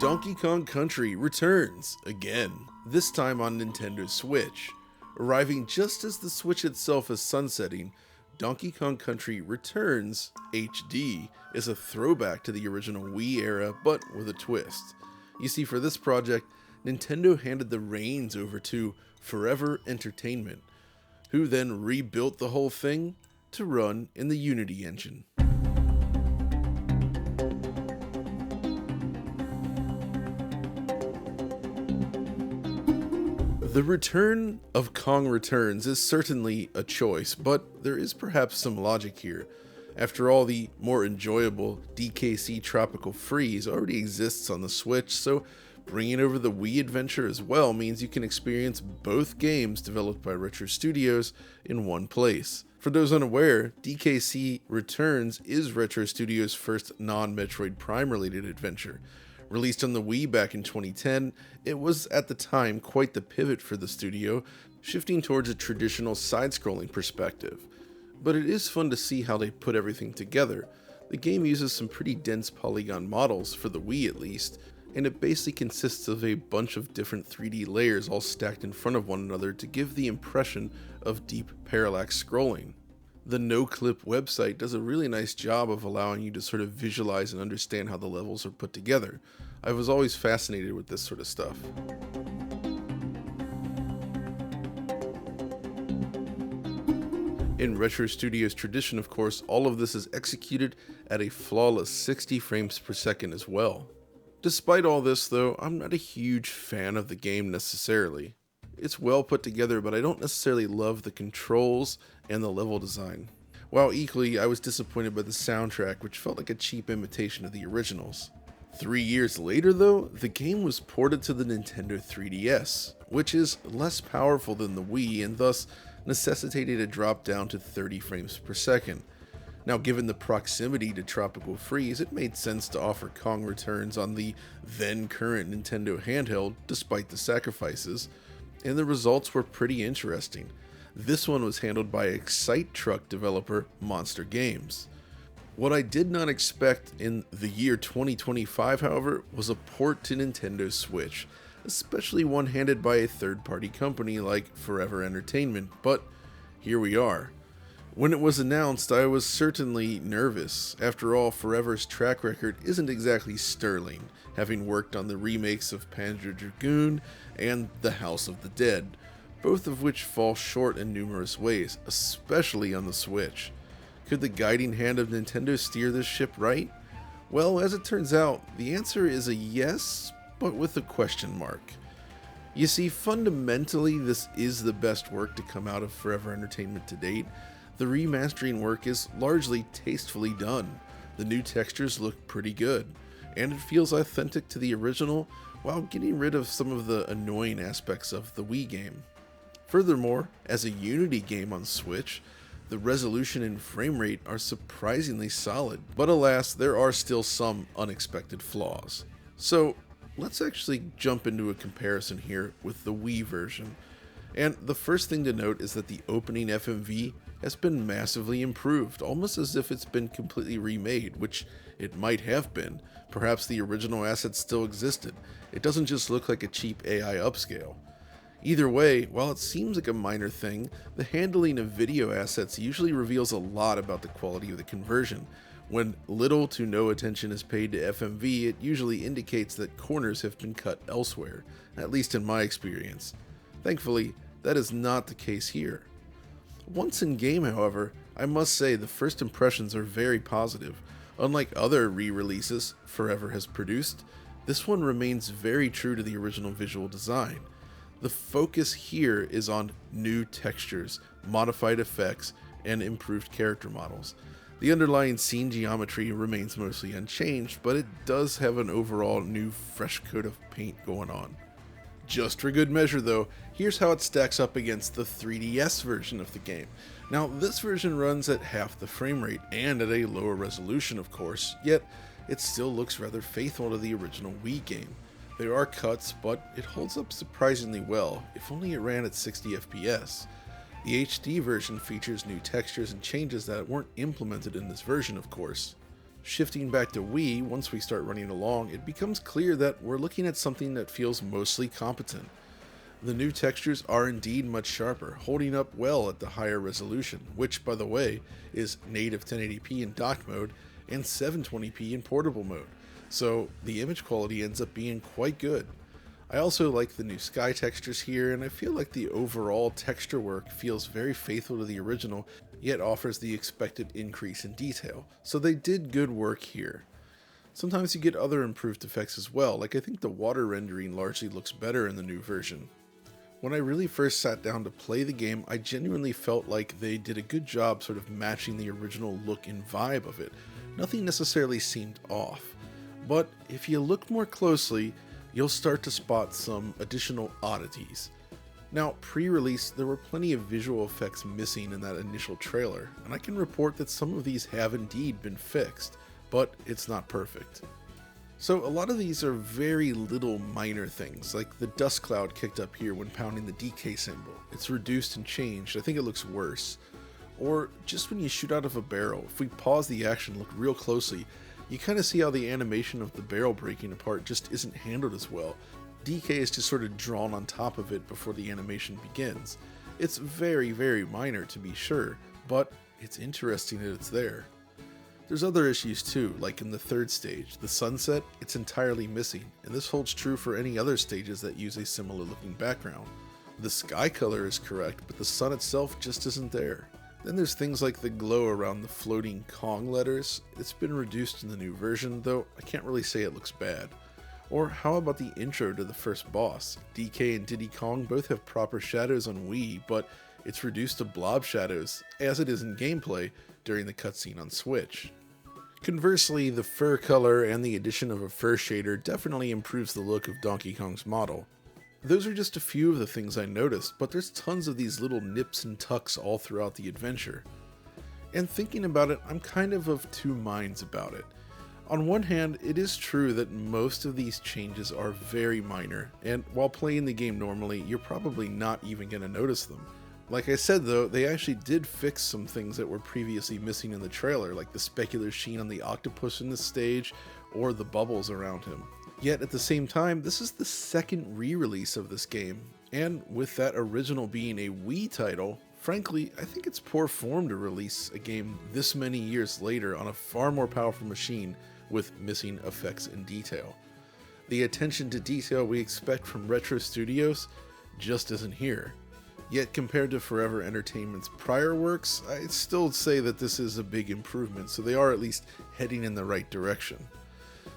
Donkey Kong Country returns again, this time on Nintendo Switch. Arriving just as the Switch itself is sunsetting, Donkey Kong Country Returns HD is a throwback to the original Wii era, but with a twist. You see, for this project, Nintendo handed the reins over to Forever Entertainment, who then rebuilt the whole thing to run in the Unity engine. The return of Kong Returns is certainly a choice, but there is perhaps some logic here. After all, the more enjoyable DKC Tropical Freeze already exists on the Switch, so bringing over the Wii adventure as well means you can experience both games developed by Retro Studios in one place. For those unaware, DKC Returns is Retro Studios' first non-Metroid Prime related adventure. Released on the Wii back in 2010, it was at the time quite the pivot for the studio, shifting towards a traditional side-scrolling perspective. But it is fun to see how they put everything together. The game uses some pretty dense polygon models, for the Wii at least, and it basically consists of a bunch of different 3D layers all stacked in front of one another to give the impression of deep parallax scrolling. The NoClip website does a really nice job of allowing you to sort of visualize and understand how the levels are put together. I was always fascinated with this sort of stuff. In Retro Studios tradition, of course, all of this is executed at a flawless 60 frames per second as well. Despite all this though, I'm not a huge fan of the game necessarily. It's well put together, but I don't necessarily love the controls and the level design. While equally, I was disappointed by the soundtrack, which felt like a cheap imitation of the originals. 3 years later though, the game was ported to the Nintendo 3DS, which is less powerful than the Wii and thus necessitated a drop down to 30 frames per second. Now, given the proximity to Tropical Freeze, it made sense to offer Kong Returns on the then current Nintendo handheld, despite the sacrifices, and the results were pretty interesting. This one was handled by Excite Truck developer Monster Games. What I did not expect in the year 2025, however, was a port to Nintendo Switch, especially one handled by a third-party company like Forever Entertainment, but here we are. When it was announced, I was certainly nervous. After all, Forever's track record isn't exactly sterling, having worked on the remakes of Panzer Dragoon and The House of the Dead, both of which fall short in numerous ways, especially on the Switch. Could the guiding hand of Nintendo steer this ship right? Well, as it turns out, the answer is a yes, but with a question mark. You see, fundamentally, this is the best work to come out of Forever Entertainment to date. The remastering work is largely tastefully done. The new textures look pretty good, and it feels authentic to the original while getting rid of some of the annoying aspects of the Wii game. Furthermore, as a Unity game on Switch, the resolution and frame rate are surprisingly solid, but alas, there are still some unexpected flaws. So, let's actually jump into a comparison here with the Wii version. And the first thing to note is that the opening FMV has been massively improved, almost as if it's been completely remade, which it might have been. Perhaps the original assets still existed. It doesn't just look like a cheap AI upscale. Either way, while it seems like a minor thing, the handling of video assets usually reveals a lot about the quality of the conversion. When little to no attention is paid to FMV, it usually indicates that corners have been cut elsewhere, at least in my experience. Thankfully, that is not the case here. Once in game, however, I must say the first impressions are very positive. Unlike other re-releases Forever has produced, this one remains very true to the original visual design. The focus here is on new textures, modified effects, and improved character models. The underlying scene geometry remains mostly unchanged, but it does have an overall new fresh coat of paint going on. Just for good measure though, here's how it stacks up against the 3DS version of the game. Now, this version runs at half the frame rate and at a lower resolution, of course, yet it still looks rather faithful to the original Wii game. There are cuts, but it holds up surprisingly well, if only it ran at 60 FPS. The HD version features new textures and changes that weren't implemented in this version, of course. Shifting back to Wii, once we start running along, it becomes clear that we're looking at something that feels mostly competent. The new textures are indeed much sharper, holding up well at the higher resolution, which, by the way, is native 1080p in dock mode and 720p in portable mode, so the image quality ends up being quite good. I also like the new sky textures here, and I feel like the overall texture work feels very faithful to the original, yet offers the expected increase in detail, so they did good work here. Sometimes you get other improved effects as well, like I think the water rendering largely looks better in the new version. When I really first sat down to play the game, I genuinely felt like they did a good job sort of matching the original look and vibe of it. Nothing necessarily seemed off. But if you look more closely, you'll start to spot some additional oddities. Now, pre-release, there were plenty of visual effects missing in that initial trailer, and I can report that some of these have indeed been fixed, but it's not perfect. So a lot of these are very little minor things, like the dust cloud kicked up here when pounding the DK symbol. It's reduced and changed, I think it looks worse. Or just when you shoot out of a barrel, if we pause the action and look real closely, you kind of see how the animation of the barrel breaking apart just isn't handled as well. DK is just sort of drawn on top of it before the animation begins. It's very, very minor to be sure, but it's interesting that it's there. There's other issues too, like in the third stage, the sunset, it's entirely missing, and this holds true for any other stages that use a similar looking background. The sky color is correct, but the sun itself just isn't there. Then there's things like the glow around the floating Kong letters. It's been reduced in the new version, though I can't really say it looks bad. Or how about the intro to the first boss? DK and Diddy Kong both have proper shadows on Wii, but it's reduced to blob shadows, as it is in gameplay, during the cutscene on Switch. Conversely, the fur color and the addition of a fur shader definitely improves the look of Donkey Kong's model. Those are just a few of the things I noticed, but there's tons of these little nips and tucks all throughout the adventure. And thinking about it, I'm kind of two minds about it. On one hand, it is true that most of these changes are very minor, and while playing the game normally, you're probably not even going to notice them. Like I said though, they actually did fix some things that were previously missing in the trailer, like the specular sheen on the octopus in this stage, or the bubbles around him. Yet at the same time, this is the second re-release of this game, and with that original being a Wii title, frankly, I think it's poor form to release a game this many years later on a far more powerful machine with missing effects and detail. The attention to detail we expect from retro studios just isn't here. Yet compared to Forever Entertainment's prior works, I'd still say that this is a big improvement, so they are at least heading in the right direction.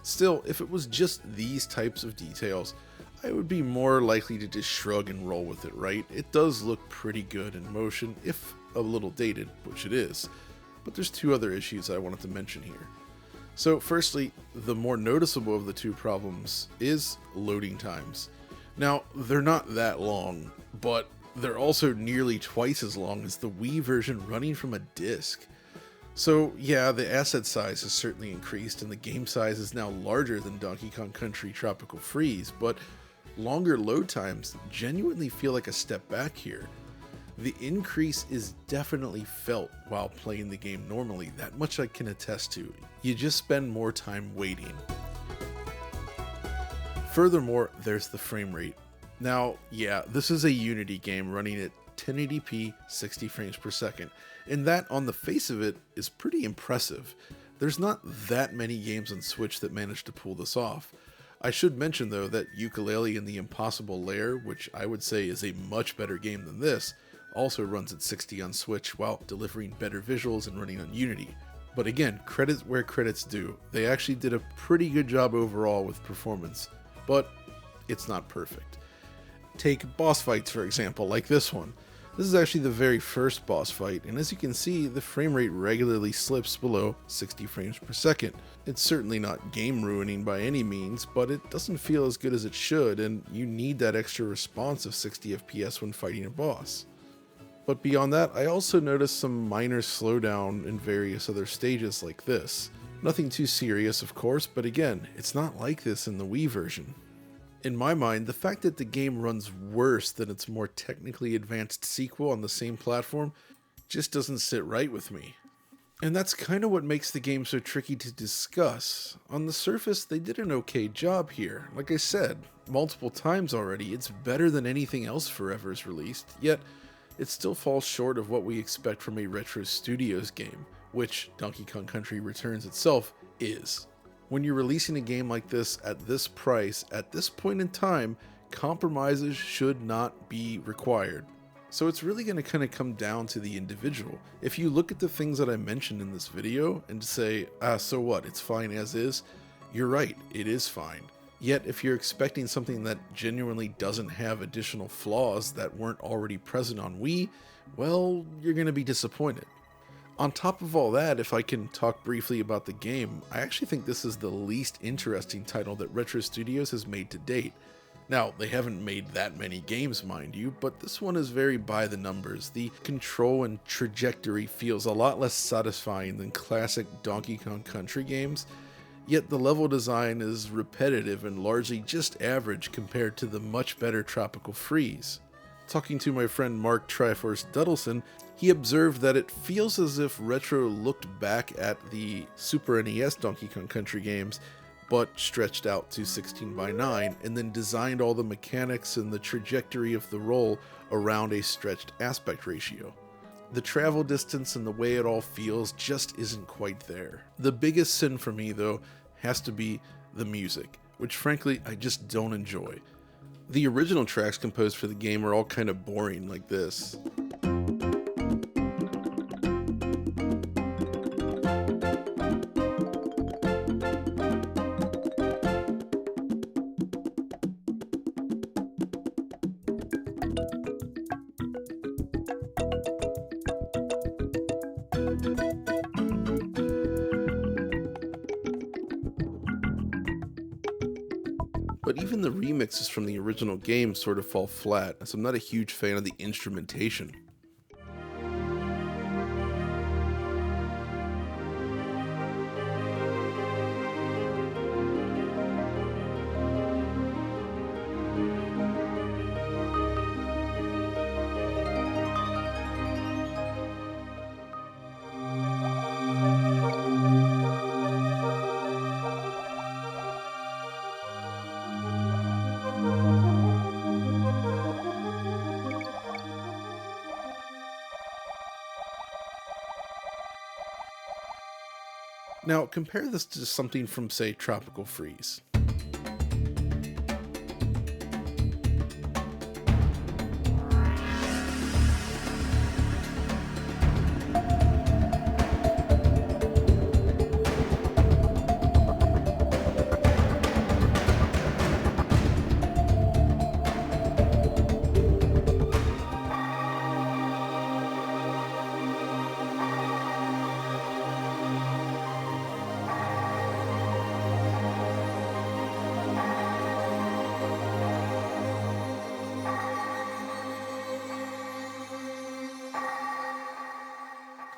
Still, if it was just these types of details, I would be more likely to just shrug and roll with it, right? It does look pretty good in motion, if a little dated, which it is. But there's two other issues I wanted to mention here. So firstly, the more noticeable of the two problems is loading times. Now, they're not that long, but they're also nearly twice as long as the Wii version running from a disc. So yeah, the asset size has certainly increased and the game size is now larger than Donkey Kong Country Tropical Freeze, but longer load times genuinely feel like a step back here. The increase is definitely felt while playing the game normally, that much I can attest to. You just spend more time waiting. Furthermore, there's the frame rate. Now, yeah, this is a Unity game running at 1080p 60 frames per second, and that on the face of it is pretty impressive. There's not that many games on Switch that manage to pull this off. I should mention though that Yooka-Laylee and the Impossible Lair, which I would say is a much better game than this, also runs at 60 on Switch while delivering better visuals and running on Unity. But again, credit where credit's due. They actually did a pretty good job overall with performance, but it's not perfect. Take boss fights for example, like this one. This is actually the very first boss fight, and as you can see, the frame rate regularly slips below 60 frames per second. It's certainly not game ruining by any means, but it doesn't feel as good as it should, and you need that extra response of 60 FPS when fighting a boss. But beyond that, I also noticed some minor slowdown in various other stages like this. Nothing too serious of course, but again, it's not like this in the Wii version. In my mind, the fact that the game runs worse than its more technically advanced sequel on the same platform just doesn't sit right with me. And that's kind of what makes the game so tricky to discuss. On the surface, they did an okay job here. Like I said, multiple times already, it's better than anything else Forever's released, yet it still falls short of what we expect from a Retro Studios game, which Donkey Kong Country Returns itself is. When you're releasing a game like this at this price, at this point in time, compromises should not be required. So it's really going to kind of come down to the individual. If you look at the things that I mentioned in this video and say, so what, it's fine as is, you're right, it is fine. Yet if you're expecting something that genuinely doesn't have additional flaws that weren't already present on Wii, well, you're going to be disappointed. On top of all that, if I can talk briefly about the game, I actually think this is the least interesting title that Retro Studios has made to date. Now, they haven't made that many games, mind you, but this one is very by the numbers. The control and trajectory feels a lot less satisfying than classic Donkey Kong Country games, yet the level design is repetitive and largely just average compared to the much better Tropical Freeze. Talking to my friend Mark Triforce Duddleson, he observed that it feels as if Retro looked back at the Super NES Donkey Kong Country games but stretched out to 16:9 and then designed all the mechanics and the trajectory of the roll around a stretched aspect ratio. The travel distance and the way it all feels just isn't quite there. The biggest sin for me, though, has to be the music, which frankly I just don't enjoy. The original tracks composed for the game are all kind of boring like this. But even the remixes from the original game sort of fall flat, as I'm not a huge fan of the instrumentation. Now, compare this to something from, say, Tropical Freeze.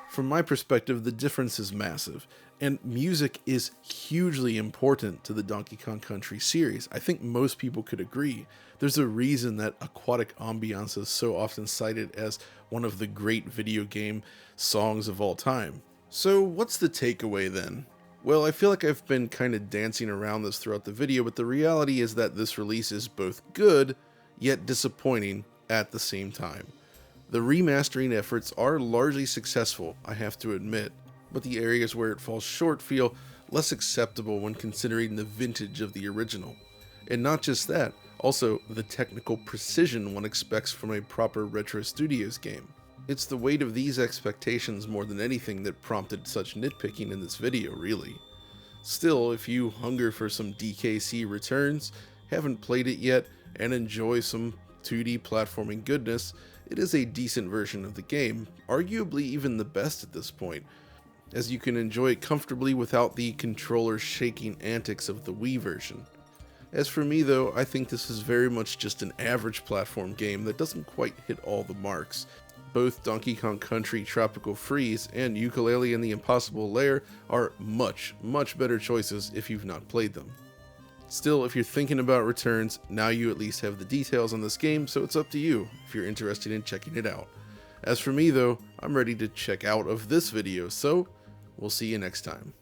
From my perspective, the difference is massive, and music is hugely important to the Donkey Kong Country series. I think most people could agree. There's a reason that Aquatic Ambiance is so often cited as one of the great video game songs of all time. So what's the takeaway then? Well, I feel like I've been kind of dancing around this throughout the video, but the reality is that this release is both good, yet disappointing at the same time. The remastering efforts are largely successful, I have to admit, but the areas where it falls short feel less acceptable when considering the vintage of the original. And not just that, also the technical precision one expects from a proper Retro Studios game. It's the weight of these expectations more than anything that prompted such nitpicking in this video, really. Still, if you hunger for some DKC returns, haven't played it yet, and enjoy some 2D platforming goodness, it is a decent version of the game, arguably even the best at this point, as you can enjoy it comfortably without the controller shaking antics of the Wii version. As for me though, I think this is very much just an average platform game that doesn't quite hit all the marks. Both Donkey Kong Country Tropical Freeze and Yooka-Laylee and the Impossible Lair are much better choices if you've not played them. Still, if you're thinking about returns, now you at least have the details on this game, so it's up to you if you're interested in checking it out. As for me though, I'm ready to check out of this video, so We'll see you next time.